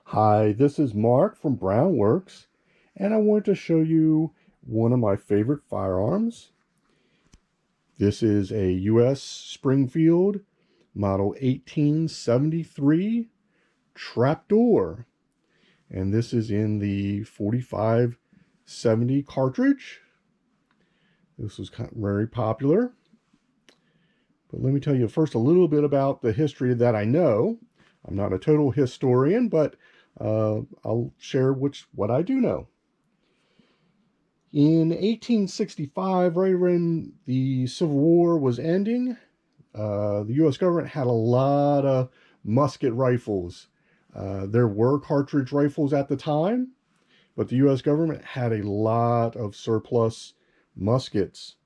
Hi, this is Mark from Brownworks, and I want to show you one of my favorite firearms. This is a U.S. Springfield Model 1873 trapdoor, and this is in the 4570 cartridge. This was very popular. But let me tell you first a little bit about the history that I know. I'm not a total historian, but I'll share what I do know. In 1865, right when the Civil War was ending, the U.S. government had a lot of musket rifles. There were cartridge rifles at the time, but the U.S. government had a lot of surplus muskets.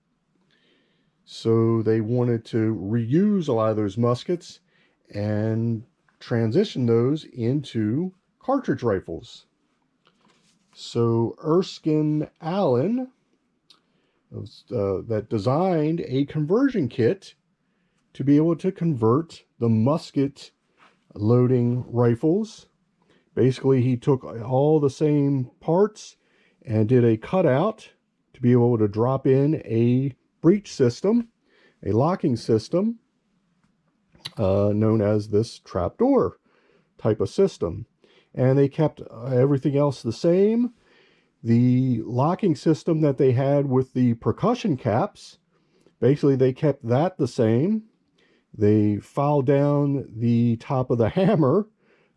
So they wanted to reuse a lot of those muskets and transition those into cartridge rifles. So Erskine Allen that designed a conversion kit to be able to convert the musket loading rifles. Basically, he took all the same parts and did a cutout to be able to drop in a breech system, a locking system, known as this trapdoor type of system. And they kept everything else the same. The locking system that they had with the percussion caps, basically they kept that the same. They filed down the top of the hammer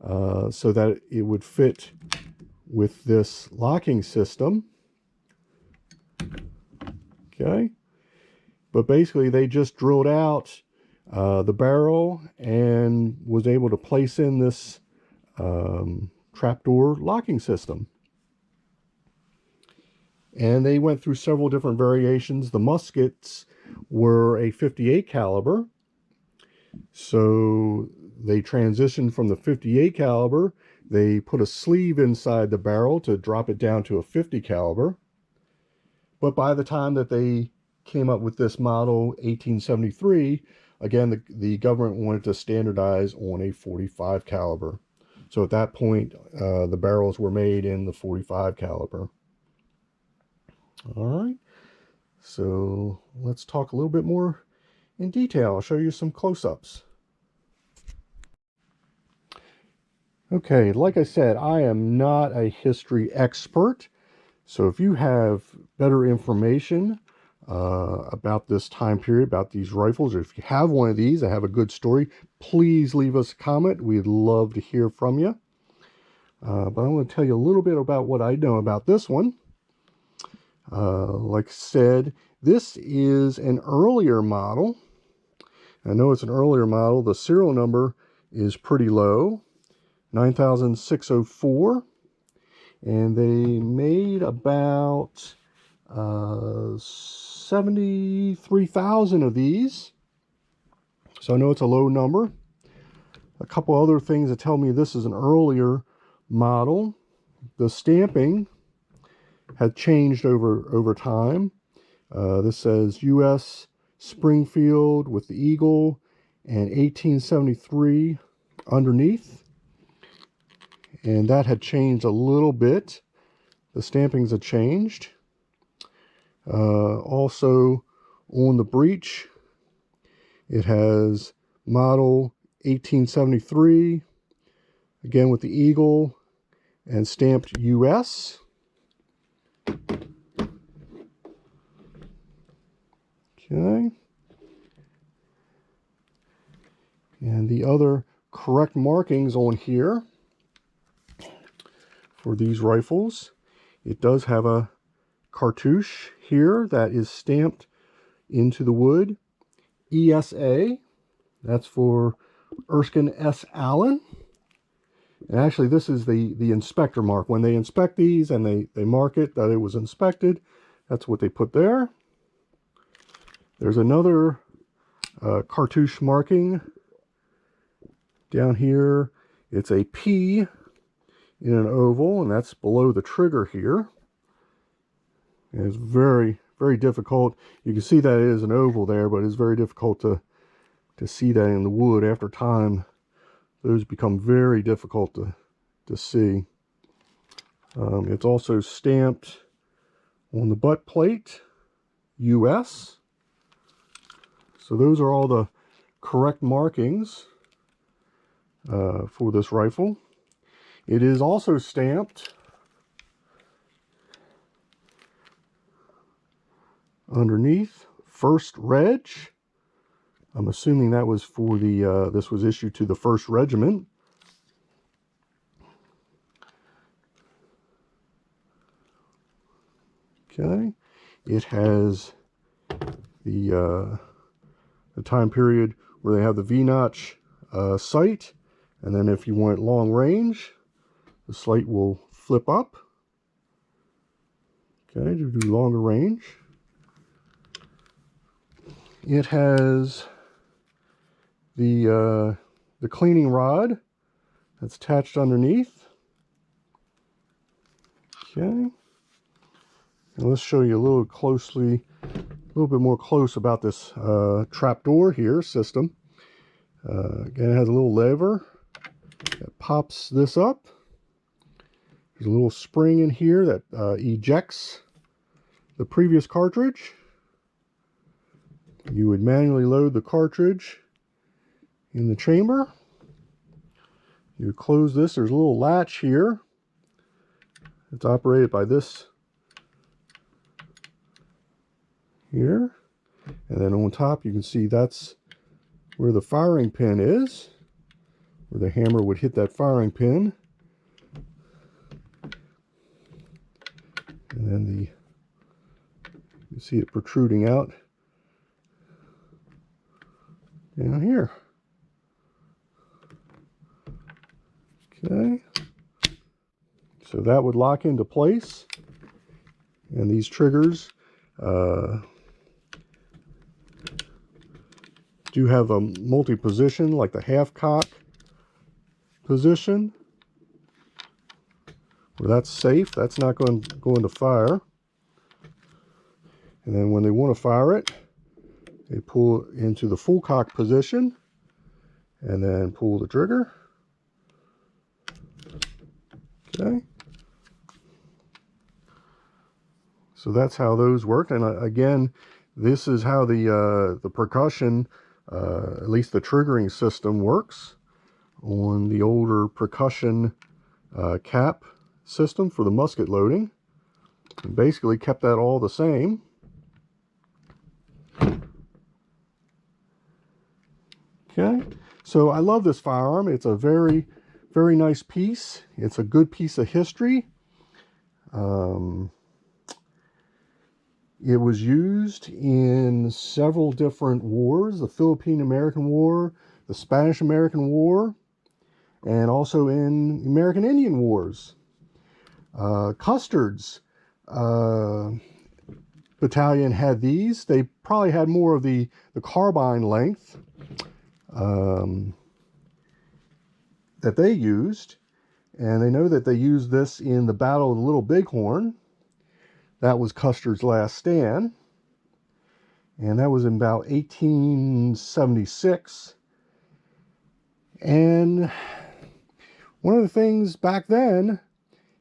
so that it would fit with this locking system. Okay. But basically they just drilled out the barrel and was able to place in this trapdoor locking system. And they went through several different variations. The muskets were a 58 caliber. So they transitioned from the 58 caliber. They put a sleeve inside the barrel to drop it down to a 50 caliber. But by the time that they came up with this model 1873, again, the government wanted to standardize on a 45 caliber. So at that point, the barrels were made in the 45 caliber. All right, so let's talk a little bit more in detail. I'll show you some close-ups. Okay, like I said, I am not a history expert. So if you have better information about this time period, about these rifles, or if you have one of these, I have a good story, please leave us a comment. We'd love to hear from you. But I'm going to tell you a little bit about what I know about this one. Like I said, this is an earlier model. I know it's an earlier model. The serial number is pretty low, 9604. And they made about 73,000 of these. So I know it's a low number. A couple other things that tell me this is an earlier model. The stamping had changed over time. This says U.S. Springfield with the eagle and 1873 underneath. And that had changed a little bit. The stampings had changed. Also on the breech, it has model 1873, again with the eagle and stamped U.S. Okay. And the other correct markings on here for these rifles, it does have a cartouche here that is stamped into the wood. ESA, that's for Erskine S. Allen. And actually this is the inspector mark. When they inspect these and they mark it that it was inspected, that's what they put there. There's another cartouche marking down here. It's a P in an oval, and that's below the trigger here. And it's very, very difficult. You can see that it is an oval there, but it's very difficult to see that in the wood. After time, those become very difficult to to see. It's also stamped on the butt plate, US. So those are all the correct markings for this rifle. It is also stamped underneath, first reg. I'm assuming that was for the, this was issued to the 1st Regiment. Okay, it has the time period where they have the V-notch sight, and then if you want long range, the sight will flip up. Okay, to do longer range. It has the cleaning rod that's attached underneath. Okay. And let's show you a little bit more close about this trapdoor here system. Again, it has a little lever that pops this up. There's a little spring in here that ejects the previous cartridge. You would manually load the cartridge in the chamber. You would close this. There's a little latch here. It's operated by this here, and then on top you can see that's where the firing pin is, where the hammer would hit that firing pin, and then you see it protruding out down here. Okay, so that would lock into place, and these triggers do have a multi-position, like the half-cock position, where that's safe. That's not going to fire. And then when they want to fire it, they pull into the full cock position, and then pull the trigger. Okay. So that's how those work. And again, this is how the percussion, at least the triggering system, works on the older percussion cap system for the musket loading. And basically kept that all the same. Okay, so I love this firearm. It's a very, very nice piece. It's a good piece of history. It was used in several different wars, the Philippine-American War, the Spanish-American War, and also in American Indian Wars. Custard's battalion had these. They probably had more of the carbine length that they used, and they know that they used this in the Battle of the Little Bighorn. That was Custard's last stand, and that was in about 1876. And one of the things back then,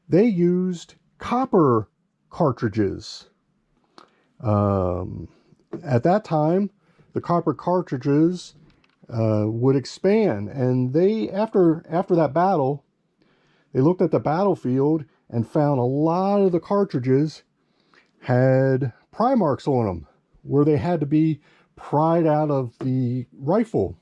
they used copper cartridges. At that time, the copper cartridges would expand, and they, after that battle, they looked at the battlefield and found a lot of the cartridges had pry marks on them, where they had to be pried out of the rifle.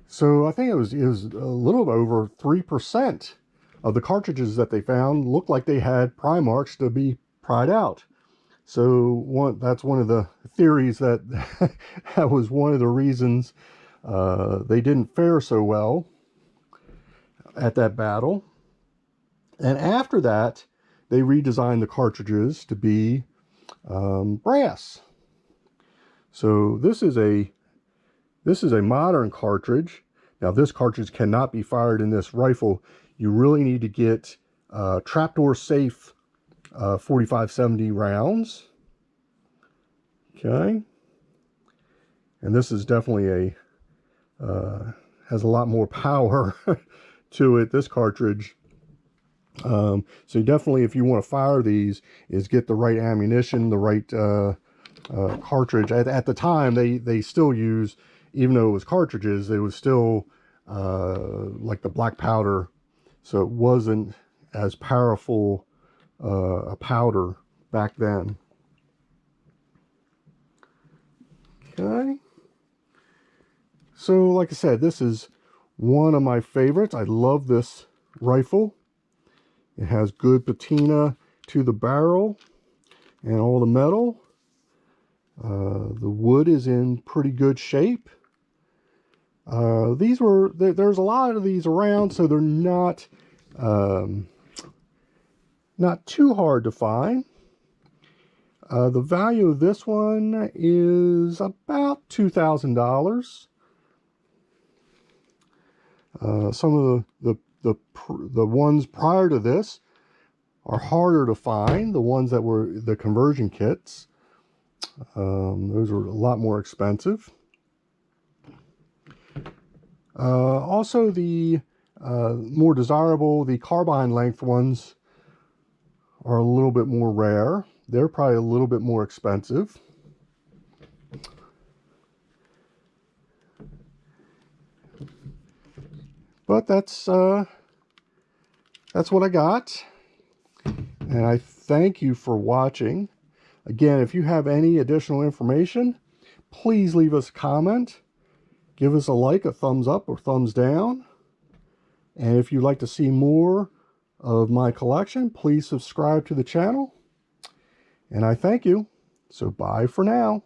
So I think it was a little over 3% of the cartridges that they found looked like they had pry marks to be pried out. So that's one of the theories that that was one of the reasons they didn't fare so well at that battle. And after that, they redesigned the cartridges to be brass. So this is a modern cartridge. Now this cartridge cannot be fired in this rifle. You really need to get trapdoor safe 4570 rounds. Okay. And this is definitely has a lot more power to it, this cartridge. So definitely, if you want to fire these, is get the right ammunition, the right cartridge. At the time, they still use, even though it was cartridges, it was still like the black powder, so it wasn't as powerful a powder back then. Okay. So like I said, this is one of my favorites. I love this rifle. It has good patina to the barrel and all the metal. The wood is in pretty good shape. There's a lot of these around, so they're not too hard to find. The value of this one is about $2,000. Some of the ones prior to this are harder to find. The ones that were the conversion kits, those were a lot more expensive. Also, the more desirable, the carbine length ones are a little bit more rare. They're probably a little bit more expensive. But that's what I got. And I thank you for watching. Again, if you have any additional information, please leave us a comment. Give us a like, a thumbs up, or thumbs down. And if you'd like to see more of my collection, please subscribe to the channel. And I thank you. So bye for now.